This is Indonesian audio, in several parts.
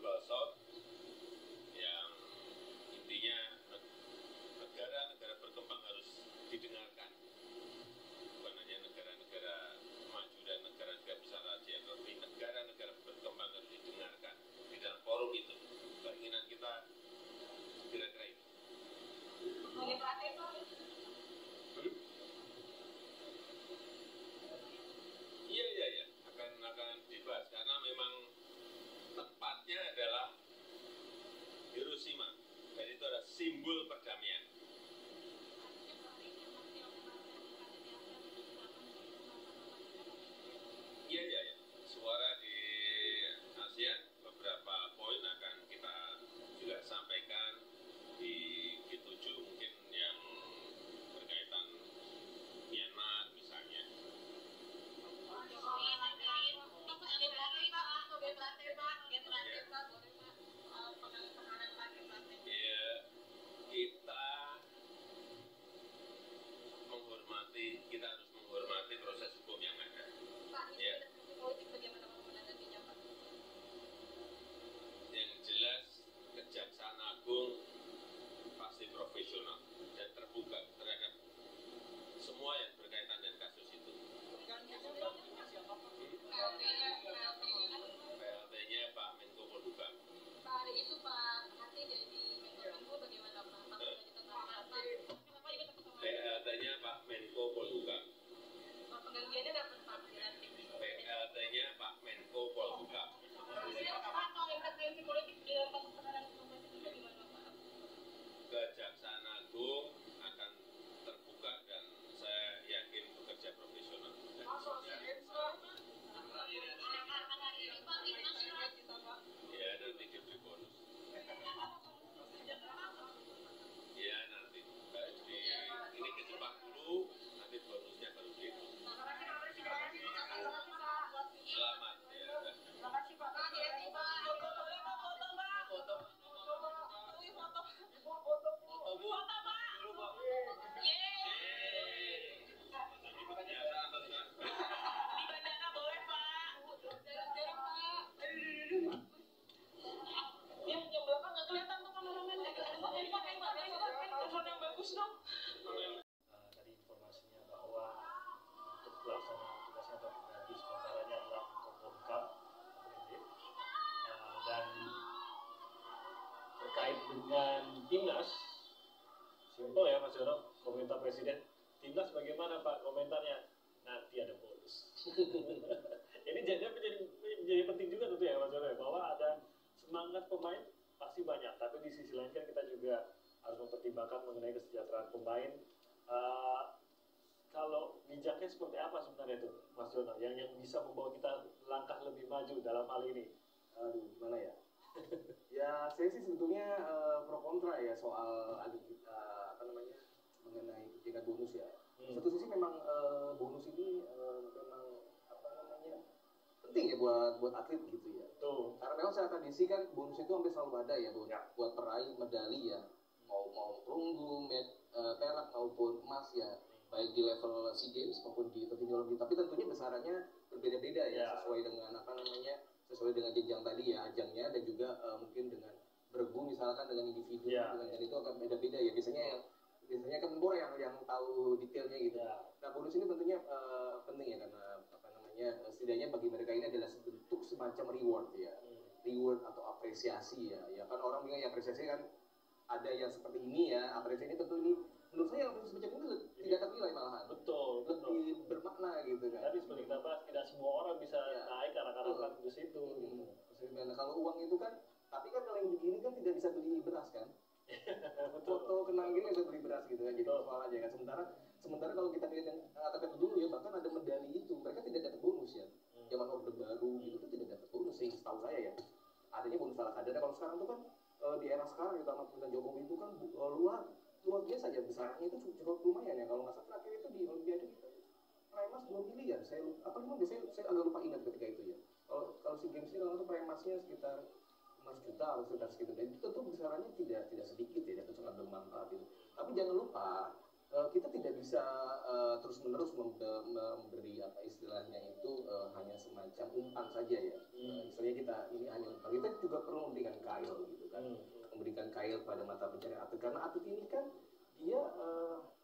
global south yang intinya negara-negara berkembang harus didengarkan, bukan hanya negara-negara maju dan negara-negara besar saja, tapi negara-negara berkembang harus didengarkan di dalam forum itu. Keinginan kita kira-kira itu. Iya, akan dibahas karena memang tempatnya adalah Hiroshima dan itu adalah simbol perdamaian. Iya, suara di ASEAN beberapa poin akan kita juga sampaikan di G7 mungkin yang berkaitan Myanmar misalnya. Ya, kita harus menghormati proses hukum yang ada. Ya. Yang jelas Kejaksaan Agung pasti profesional dan terbuka terhadap semua yang berkaitan dengan kasus itu. PLT-nya Pak Menko Polhukam. Pak, hari itu Pak Hati jadi Menko bagaimana Pak? PLT-nya Pak Menko Polhukam. Penggantiannya dapat Pak Wiranti. PLT-nya Pak Menko Polhukam. Kalau intervensi politik di dalam kasus penanganan hukum itu bagaimana Pak? Kejaksaan Agung akan terbuka dan saya yakin bekerja profesional. Ya, nanti diberi bonus. Ya, nanti. Ini ke Jepang dulu, nanti bonusnya baru gitu. Selamat ya. Terima kasih Pak. Tadi informasinya bahwa untuk pelaksana tugasnya atau pengganti sementaranya adalah Menko Polhukam dan terkait dengan timnas, simpel ya Mas Yono, komentar Presiden. Timnas bagaimana Pak komentarnya? Nanti ada bonus. Ini menjadi penting juga tentu ya Mas Yono, bahwa ada semangat pemain pasti banyak, tapi di sisi lain kan kita juga harus mempertimbangkan mengenai kesejahteraan pemain. Kalau bijaknya seperti apa sebenarnya itu Mas Yono yang bisa membawa kita langkah lebih maju dalam hal ini? Aduh, gimana ya? Ya saya sih sebetulnya pro kontra ya soal mengenai tingkat bonus ya. Satu sisi memang bonus ini memang penting ya buat atlet gitu ya. Tuh. Karena memang secara tradisi kan bonus itu hampir selalu ada ya buat peraih medali ya, mau perunggu, perak maupun emas ya, baik di level SEA Games maupun di tertinggi Olimpik. Tapi tentunya besarannya berbeda-beda ya, sesuai dengan jenjang tadi ya, ajangnya, dan juga mungkin dengan bergu misalkan dengan individu dan itu akan beda-beda ya. Biasanya kan Menpora yang tahu detailnya gitu. Nah bonus ini tentunya penting ya, karena setidaknya bagi mereka ini adalah bentuk semacam reward ya, reward atau apresiasi ya. Ya kan orang bilang ya apresiasi kan ada yang seperti ini ya, apresiasi ini tentu ini menurut saya apresiasi semacam ini tidak ternilai malahan. Betul. Lebih bermakna gitu kan. Tapi seperti kita bahas, tidak semua orang bisa naik karena bonus itu. Nah kalau uang itu kan, tapi kan kalau yang begini kan tidak bisa beli beras kan. Foto kenang gini bisa beli beras gitu kan, jadi persoalannya kan. Sementara kalau kita lihat yang atlet dulu ya, bahkan ada medali itu mereka tidak dapat bonus ya. Zaman Orde Baru gitu tuh tidak dapat bonus sih, setahu saya ya. Adanya bonus ala kadarnya. Kalau sekarang tuh kan di era sekarang terutama pemerintahan Jokowi itu kan luar biasa ya, besarnya itu cukup lumayan ya. Kalau nggak salah terakhir itu di Olimpiade kita peraih emas 2 miliar. Saya agak lupa ingat ketika itu ya. Kalau SEA Games ini kalau itu peraih emasnya sekitar 5 juta atau sekitar segitu, dan itu tentu besarannya tidak sedikit ya, itu sangat bermanfaat itu. Tapi jangan lupa kita tidak bisa terus menerus memberi apa istilahnya itu hanya semacam umpan saja ya. misalnya ini hanya kita juga perlu memberikan kail gitu kan, memberikan kail pada mata pencarian atlet, karena atlet ini kan dia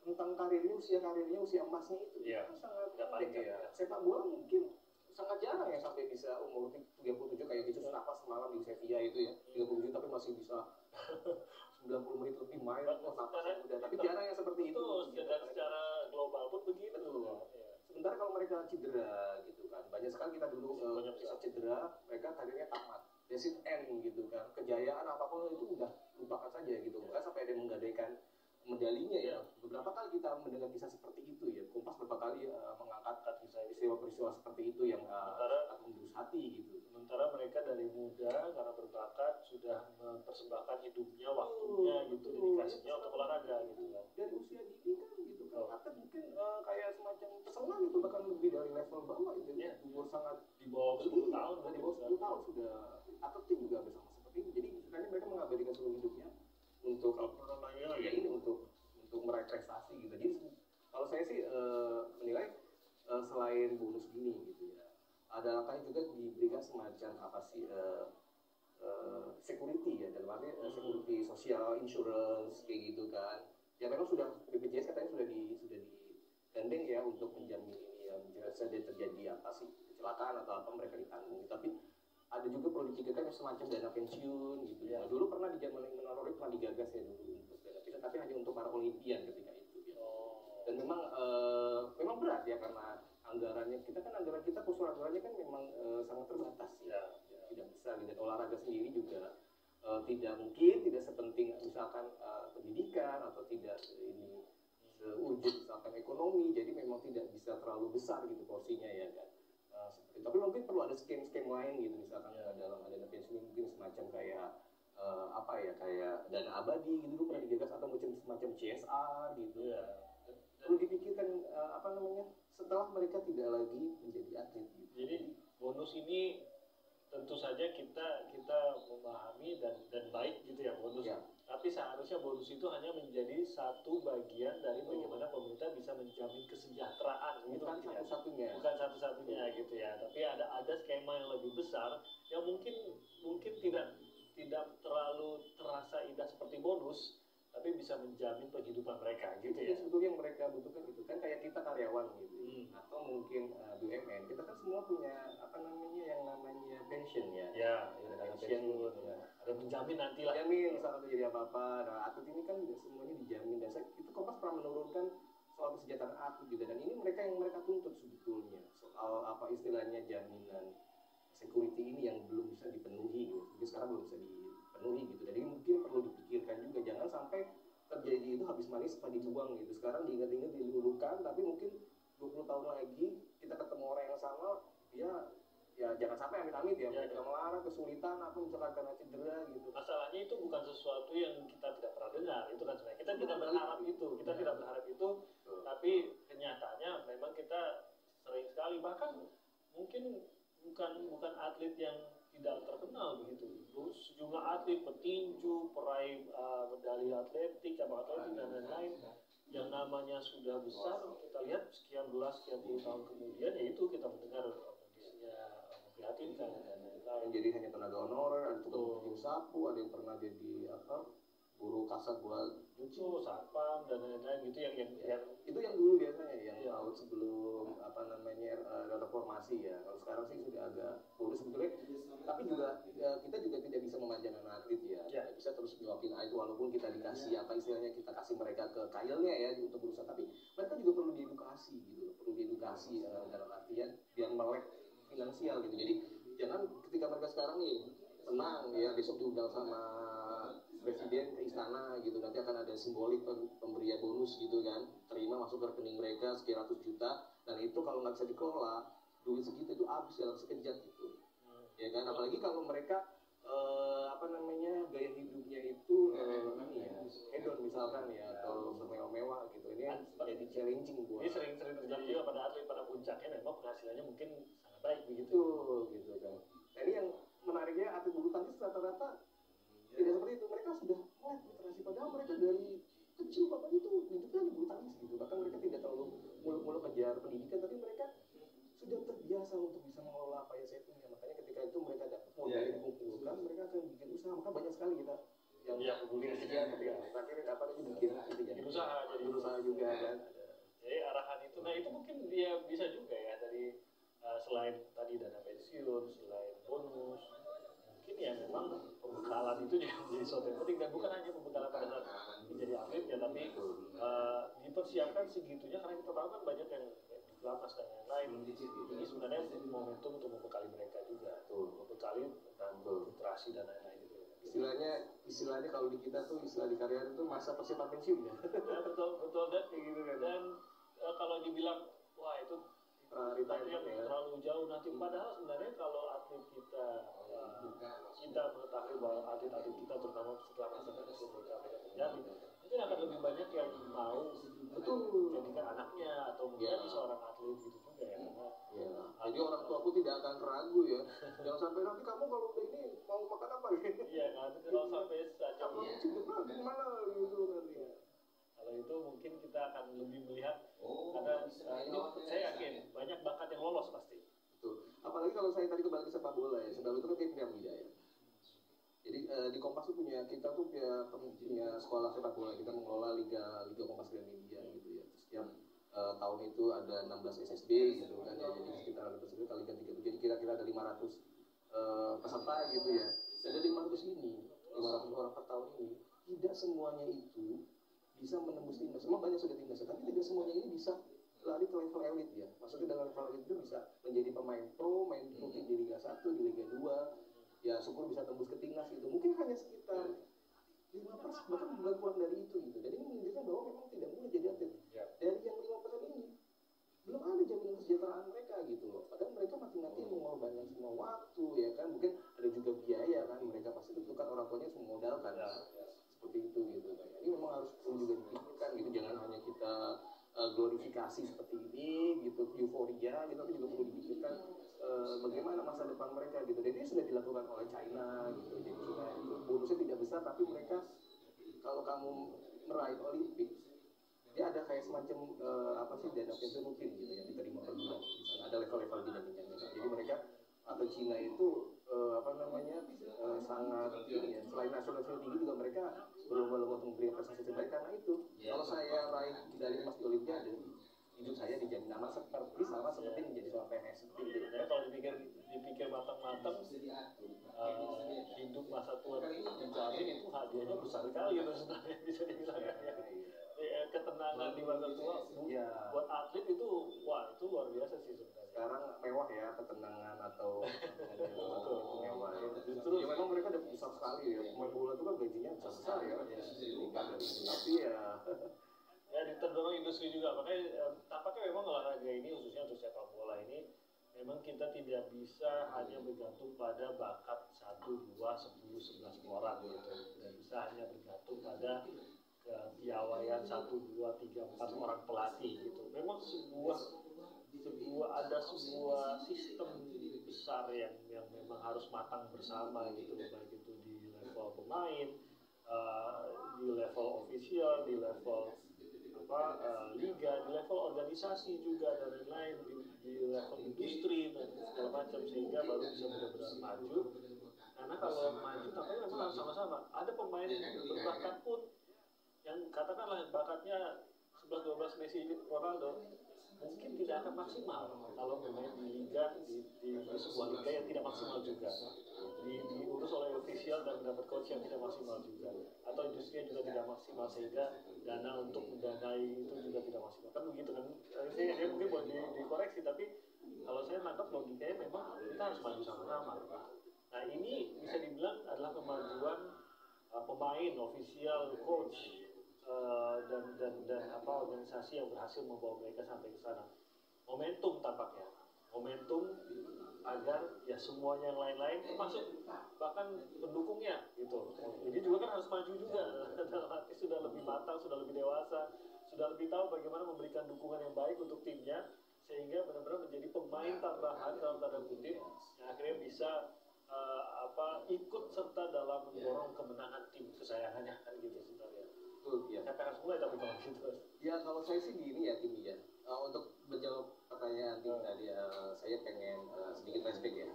tentang usia karirnya usia emasnya itu sangat pendek ya. Sepak bola mungkin sangat jarang ya sampai bisa umur 37 kayak Jesus Navas semalam di Sevilla itu ya, 37 tapi masih bisa 90 menit lebih main, Navas udah, tapi jarang yang seperti itu. Dan secara global pun begitu. Sementara kalau mereka cedera gitu kan, banyak sekali kita dulu bisa cedera, mereka karirnya tamat, that's it end gitu kan, kejayaan apapun itu udah lupakan saja gitu, bukan sampai ada yang menggadaikan medalinya ya. Beberapa kali kita mendengar kisah seperti itu ya, Kompas beberapa kali mengangkat peristiwa-peristiwa seperti itu yang mengerus hati gitu. Sementara mereka dari muda karena berbakat sudah mempersembahkan hidupnya, waktunya gitu, dedikasinya untuk olahraga gitu kan. Dari usia dini kan gitu kan, atlet mungkin kayak semacam pesenang itu bahkan lebih dari level bawah itu ya. Umur sangat di bawah 10 tahun, di bawah 10 tahun sudah atletnya juga bersama seperti itu. Jadi makanya mereka mengabadikan seluruh hidupnya untuk ya ini untuk meraih prestasi gitu. Jadi kalau saya sih menilai selain bonus gini gitu ya, ada langkah juga diberikan semacam apa sih security ya, dalam arti security sosial, insurance kayak gitu kan. Ya memang sudah BPJS katanya sudah digandeng ya untuk menjamin ini ya, jika saja terjadi apa sih kecelakaan atau apa mereka ditanggung. Tapi ada juga perlu dipikirkan semacam dana pensiun gitu ya. Dulu pernah di zaman Menarori pernah digagas ya dulu untuk dana pensiun, tapi hanya untuk para Olimpian ketika itu ya. Dan memang berat ya, karena anggaran kita postur anggarannya kan memang sangat terbatas ya. Tidak besar gitu. Dan olahraga sendiri juga tidak sepenting misalkan pendidikan atau tidak ini sewujud misalkan ekonomi, jadi memang tidak bisa terlalu besar gitu porsinya ya kan. Seperti itu. Tapi mungkin perlu ada skema lain gitu, misalkan dalam dana pensiun mungkin semacam kayak kayak dana abadi gitu pernah digagas, atau semacam CSR gitu. Perlu dipikirkan setelah mereka tidak lagi menjadi atlet gitu. Jadi bonus ini tentu saja kita memahami dan baik gitu ya bonus. Tapi seharusnya bonus itu hanya menjadi satu bagian dari bagaimana pemerintah bisa menjamin kesejahteraan gitu. Bukan satu-satunya gitu ya. Tapi ada skema yang lebih besar yang mungkin tidak terlalu terasa indah seperti bonus, tapi bisa menjamin penghidupan mereka gitu ya. Sebetulnya yang mereka butuhkan itu kan kayak kita karyawan gitu, atau mungkin BUMN, kita kan semua punya yang namanya pension ya. Pensiun ada menjamin nanti lah. Jamin misalkan terjadi apa-apa. Nah, atlet ini kan tidak semuanya dijamin, dan itu Kompas pernah menurunkan soal kesejahteraan atlet juga, dan ini yang mereka tuntut sebetulnya soal apa istilahnya jaminan security ini yang belum bisa dipenuhi gitu. Jadi sekarang belum bisa dipenuhi gitu. Jadi mungkin perlu dipikirkan juga, jangan sampai terjadi itu habis manis pada dibuang gitu. Sekarang diingat-ingat dilulukan, tapi mungkin 20 tahun lagi kita ketemu orang yang sama, dia ya jangan sampai amit-amit ya mereka melarang, kesulitan apa misalkan karena cedera gitu. Masalahnya itu bukan sesuatu yang kita tidak pernah dengar, itu kan sebenarnya kita tidak berharap itu, tapi kenyataannya memang kita sering sekali, bahkan mungkin bukan atlet yang tidak terkenal begitu. Sejumlah atlet petinju, peraih medali atletik, cabang atletik dan lain-lain yang namanya sudah besar, kita lihat sekian puluh tahun kemudian, yaitu kita mendengar kondisinya memprihatinkan dan lain-lain. Jadi hanya tenaga honorer, ada tukang cuci sapu, ada yang pernah jadi buruh kasar buat nyuci, satpam dan lain-lain gitu yang itu yang dulu biasanya yang tahun sebelum reformasi ya. Kalau sekarang sih sudah agak kurus sebetulnya, tapi juga kita juga tidak bisa memanjakan atlet ya. Tidak bisa terus nyuapin itu, walaupun kita dikasih apa istilahnya, kita kasih mereka ke kailnya ya untuk berusaha, tapi mereka juga perlu diedukasi gitu, dalam artian biar melek finansial gitu. Jadi jangan ketika mereka sekarang nih tenang ya, besok diundang sama presiden ke istana gitu, nanti akan ada simbolik pemberian bonus gitu kan, terima masuk ke rekening mereka sekian ratus juta, dan itu kalau nggak bisa dikelola, duit segitu itu habis dalam sekejap gitu, ya kan. Apalagi kalau mereka gaya hidupnya itu hedon misalkan ya, atau bermewah-mewah gitu, ini jadi challenging buat. Ini sering terjadi juga pada atlet pada puncaknya, memang penghasilannya mungkin sangat baik begitu gitu kan. Nah, ini yang menariknya, atlet bulu tangkis rata-rata tidak seperti itu. Mereka sudah mulai literasi, padahal mereka dari kecil bapaknya itu hidupnya di bulu tangkis gitu. Bahkan mereka tidak terlalu muluk-muluk kejar pendidikan, tapi mereka sudah terbiasa untuk bisa mengelola apa yang saya punya. Makanya ketika itu mereka maka banyak sekali kita yang Iya, mungkin sekian ketika terakhir apa lagi bikin gitu ya. berusaha jadi Berusaha juga kan. jadi arahan itu, nah itu mungkin dia bisa juga ya dari selain tadi dana pensiun, selain bonus, mungkin ya memang pembekalan itu juga menjadi sesuatu yang penting dan bukan hanya pembekalan pada saat menjadi atlet ya, tapi dipersiapkan segitunya karena kita tahu kan banyak yang di pelatnas dan lain-lain. Ini sebenarnya momentum untuk membekali mereka juga, membekali tentang literasi dan lain-lain itu. Istilahnya kalau di kita tuh istilah di karya itu masa persiapan pensiun ya. Ya, betul dan kayak gitu kan. Dan kalau dibilang wah itu retirement ya. terlalu jauh nanti, padahal sebenarnya kalau atlet kita kita mengetahui bahwa atlet-atlet kita terutama setelah masa pensiun mereka terjadi, mungkin akan lebih banyak yang mau jadikan anaknya atau menjadi seorang atlet gitu juga ya, karena jadi orang tuaku tidak akan ragu ya. Jangan sampai nanti kamu kalau udah ini mau makan apa gitu. iya kan, kalau sampai saja gimana gitu nanti. Kalau itu mungkin kita akan lebih melihat karena ini saya yakin banyak bakat yang lolos pasti. Betul. Apalagi kalau saya tadi kembali ke sepak bola ya, sepak bola itu kan kayak piramida ya. Jadi di Kompas tuh kita tuh punya sekolah sepak bola, kita mengelola Liga Kompas Gramedia gitu ya. Setiap tahun itu ada 16 SSB gitu kan ya, jadi sekitar 16 SSB kali 3, jadi kira-kira ada 500 peserta gitu ya. Dan dari 500 orang per tahun ini, tidak semuanya itu bisa menembus timnas. Memang banyak sudah timnas, tapi tidak semuanya ini bisa lari ke level elit ya. Maksudnya dalam level elit itu bisa menjadi pemain pro, main rutin di Liga 1, di Liga 2, ya syukur bisa tembus ke timnas gitu. Mungkin hanya sekitar 5%, bahkan bukan kurang dari itu gitu. Jadi ini menunjukkan bahwa memang tidak mudah jadi atlet. Dari yang 5% ini belum ada jaminan kesejahteraan mereka gitu loh. Padahal mereka mati-mati mengorbankan semua waktu ya kan. Mungkin ada juga biaya kan, mereka pasti tentu kan orang tuanya semua modal kan. Seperti itu gitu kan. Ini memang harus juga dipikirkan gitu. Jangan hanya kita glorifikasi seperti ini gitu, euforia gitu, tapi juga perlu dipikirkan bagaimana masa depan mereka gitu. Dan ini sudah dilakukan oleh China gitu. Jadi bonusnya tidak besar, tapi mereka kalau kamu meraih Olimpik, dia ada kayak semacam dana pensiun rutin gitu yang diterima per bulan. Ada level-level dinamikanya. Jadi mereka atau Cina itu sangat ya, selain nasional tinggi juga mereka berlomba-lomba untuk memberikan prestasi terbaik karena itu. Kalau saya raih medali emas di Olimpiade, hidup saya dijamin aman seperti menjadi seorang PNS seperti itu. Ya, kalau dipikir matang-matang, hidup masa tua dijamin itu hadiahnya besar sekali gitu sebenarnya bisa dibilang ya. Ketenangan di masa tua buat atlet itu wah itu luar biasa sih sebenarnya. Sekarang mewah ya ketenangan atau mewah ya. Justru ya memang mereka udah besar sekali ya. Pemain bola itu kan gajinya besar ya. Tapi ya diterdorong industri juga, makanya tampaknya memang olahraga ini khususnya untuk sepak bola ini memang kita tidak bisa hanya bergantung pada bakat 1, 2, 10, 11 orang gitu. Tidak bisa hanya bergantung pada kepiawaian 1, 2, 3, 4 orang pelatih gitu. Memang ada sebuah sistem besar yang memang harus matang bersama gitu, baik itu di level pemain, di level official, di level liga, di level organisasi juga dan lain-lain, di level industri dan segala macam, sehingga baru bisa benar-benar maju. Karena kalau maju tapi memang harus sama-sama. Ada pemain berbakat pun yang katakanlah bakatnya 11-12 Messi, Ronaldo, mungkin tidak akan maksimal kalau bermain di liga di sebuah liga yang tidak maksimal juga, diurus oleh official dan mendapat coach yang tidak maksimal juga, atau industrinya juga tidak maksimal sehingga dana untuk mendanai itu juga tidak maksimal kan begitu kan. Saya mungkin boleh dikoreksi, tapi kalau saya nangkap logikanya memang kita harus maju sama-sama. Nah ini bisa dibilang adalah kemajuan pemain, official, coach, dan organisasi yang berhasil membawa mereka sampai ke sana. Momentum tampaknya, momentum agar ya semuanya yang lain-lain termasuk bahkan pendukungnya gitu. Ini juga kan harus maju juga, dalam arti sudah lebih matang, sudah lebih dewasa, sudah lebih tahu bagaimana memberikan dukungan yang baik untuk timnya sehingga benar-benar menjadi pemain tambahan dalam tanda kutip yang akhirnya bisa ikut serta dalam mendorong kemenangan tim kesayangannya kan gitu sebenarnya. ya. Siapa harus mulai tapi kalau gitu? Ya kalau saya sih gini ya Tim ya. Untuk menjawab pertanyaan Tim tadi, saya pengen sedikit flashback ya.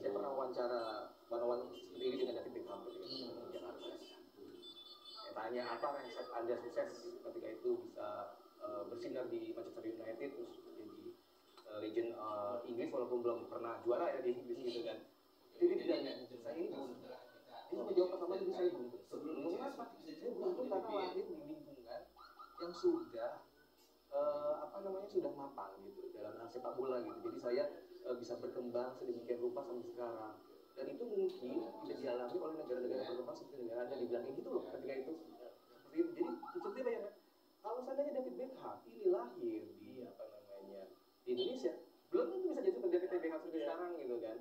Saya pernah wawancara seperti ini dengan David Beckham. Tanya apa resep Anda sukses ketika itu bisa bersinar di Manchester United terus jadi legend Inggris walaupun belum pernah juara ya di Inggris gitu kan. Jadi dia tidak, saya ini beruntung. Dia menjawab pertama itu saya beruntung. Mengapa? Saya beruntung karena lahir di lingkungan yang sudah sudah matang gitu dalam hal sepak bola gitu. Jadi saya bisa berkembang sedemikian rupa sampai sekarang. Dan itu mungkin tidak dialami oleh negara-negara berkembang seperti negara Anda dibilang gitu loh ketika itu. Seperti itu. Jadi seperti bayangkan kalau seandainya David Beckham ini lahir di di Indonesia, belum tentu bisa jadi seperti David Beckham seperti sekarang gitu kan.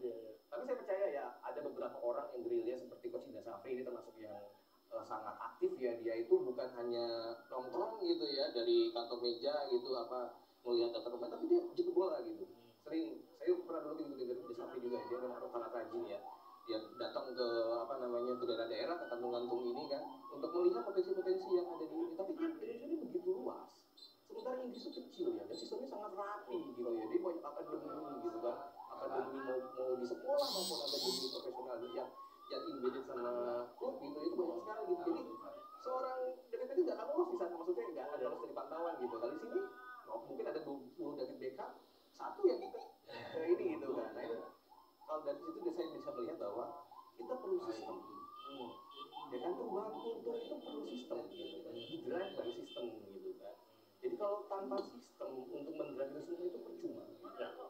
Tapi saya percaya ya ada beberapa orang yang gerilya seperti Coach Indra Safri ini termasuk yang sangat aktif ya. Dia itu bukan hanya nongkrong gitu ya dari kantor meja gitu melihat data pemain, tapi dia jemput bola gitu. Sering saya pernah dulu gitu dari Indra Safri juga, dia memang sangat rajin ya. Dia datang ke ke daerah-daerah ke kantung-kantung ini kan untuk melihat potensi-potensi yang ada di ini. Tapi kan Indonesia ini begitu luas. Sementara Inggris itu kecil ya, dan sistemnya sangat rapi gitu ya. Dia banyak akademi gitu kan, akademi mau di sekolah maupun akademi profesional yang embedded sama klub gitu, itu banyak sekali gitu. Jadi seorang David Beckham nggak akan lolos di sana, maksudnya nggak akan lolos dari pantauan gitu. Kali sini mungkin ada 20 David Beckham, satu yang kita ini gitu kan. Nah itu kalau dari situ saya bisa melihat bahwa kita perlu sistem. Ya kan perubahan kultur itu perlu sistem gitu kan, di-drive by sistem gitu kan. Jadi kalau tanpa sistem untuk mendrive itu semua itu percuma.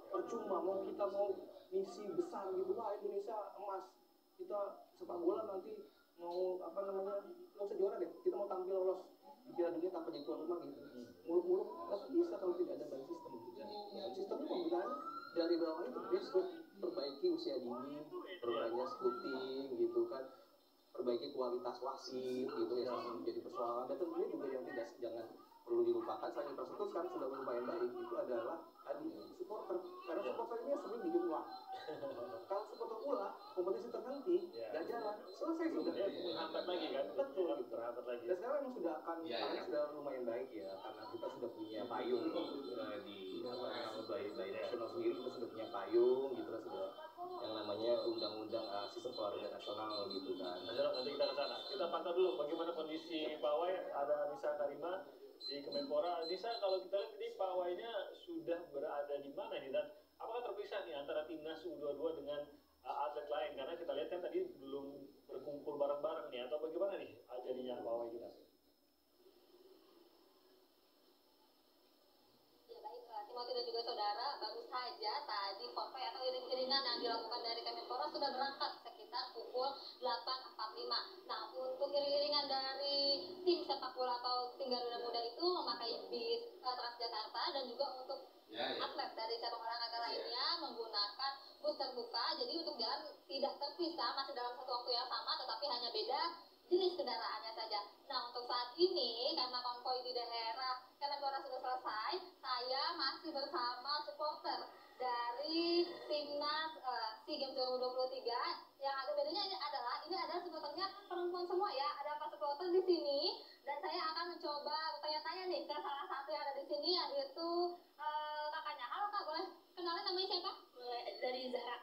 Percuma kita mau misi besar gitu, wah Indonesia emas, kita sepak bola nanti mau nggak usah juara deh, kita mau tampil lolos di Piala Dunia tanpa jadi tuan rumah gitu. Muluk-muluk nggak bisa kalau tidak ada by system gitu. Dan sistemnya penggunaan dari bawah itu besok perbaiki usia dini, perbanyak scouting gitu kan, perbaiki kualitas wasit gitu ya, menjadi persoalan. Dan tentunya juga yang jangan perlu dilupakan selain infrastruktur sekarang sudah lumayan baik itu adalah tadi supporter, karena supporter ini sering bikin uang. Kalau supporter ulah kompetisi terhenti nggak jalan, selesai sudah menghambat lagi kan, betul gitu. terhambat lagi. Dan sekarang memang sudah sudah lumayan baik ya, karena kita sudah punya payung di by nasional sendiri, kita sudah punya payung gitu lah, sudah yang namanya undang-undang sistem keluarga nasional gitu kan. Nanti kita ke sana. Kita pantau dulu bagaimana kondisi pawai. Ada Nisa Karima di Kemenpora. Nisa, kalau kita lihat ini pawainya sudah berada di mana nih, dan apakah terpisah nih antara timnas U22 dengan atlet lain? Karena kita lihat kan tadi belum berkumpul bareng-bareng nih, atau bagaimana nih jadinya pawai kita? Timothy dan juga saudara, baru saja tadi konvoy atau iring-iringan yang dilakukan dari Kemenpora sudah berangkat sekitar pukul 8.45. Nah, untuk iring-iringan dari tim sepak bola atau tim Garuda Muda itu memakai bis Transjakarta, dan juga untuk atlet dari cabang olahraga lainnya menggunakan bus terbuka. Jadi untuk jalan tidak terpisah, masih dalam satu waktu yang sama, tetapi hanya beda jenis kendaraannya saja. Nah, untuk saat ini karena konvoy di daerah Kemenpora sudah selesai, saya masih bersama supporter dari timnas SEA Games 2023. Yang agak bedanya adalah ini ada supporternya perempuan semua ya, ada 4 supporter di sini, dan saya akan mencoba bertanya-tanya nih ke salah satu yang ada di sini, yaitu kakaknya. Halo Kak, boleh kenalin namanya siapa? Boleh, dari Zahra.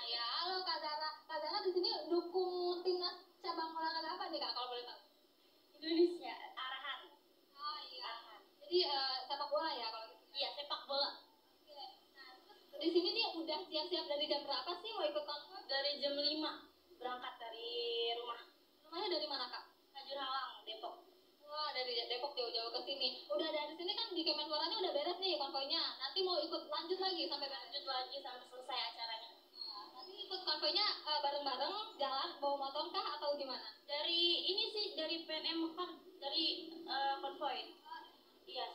Ya, halo Kak Zahra. Kak Zahra di sini dukung timnas cabang olahraga apa nih Kak, kalau boleh tahu? Indonesia, arahan. Oh iya. Arahan. Jadi sepak bola ya kalau gitu? Iya, sepak bola. Oke. Nah, terus di sini nih udah siap-siap dari jam berapa sih mau ikut konvoy? Dari jam 5 berangkat dari rumah. Rumahnya dari mana Kak? Kajurhalang, Depok. Wah, dari Depok jauh-jauh ke sini. Udah dari sini kan di Kemenporanya udah beres nih konvoynya. Nanti mau ikut lanjut lagi sampai lanjut lagi sampai selesai acaranya. Ikut konvoynya bareng-bareng jalan bawa motor kah atau gimana? Dari ini sih, dari PNM Mekar, dari konvoy. Iya.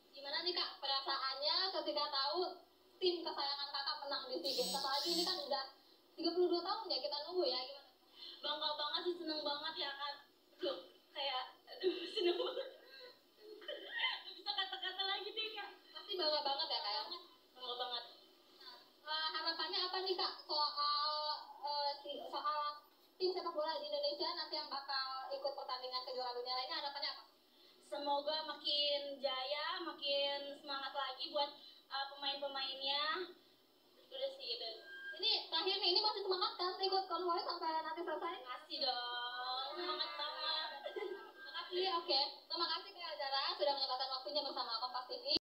Gimana nih Kak perasaannya ketika tahu tim kesayangan Kakak menang di SEA Games? Apalagi ini kan udah 32 tahun ya kita nunggu ya, gimana? Bangga banget sih, seneng banget ya kan. Seneng banget. Bisa kata-kata lagi deh Kak. Pasti bangga banget ya Kak? Bangga banget. Harapannya apa nih Kak soal tim sepak bola di Indonesia nanti yang bakal ikut pertandingan kejuaraan dunia lainnya, harapannya apa? Semoga makin jaya, makin semangat lagi buat pemain-pemainnya. Udah sih itu. Ini terakhir nih, ini masih semangat kan ikut konvoy sampai nanti selesai? Masih dong, semangat banget. Oke. Terima kasih Kak Azara sudah menyempatkan waktunya bersama Kompas TV.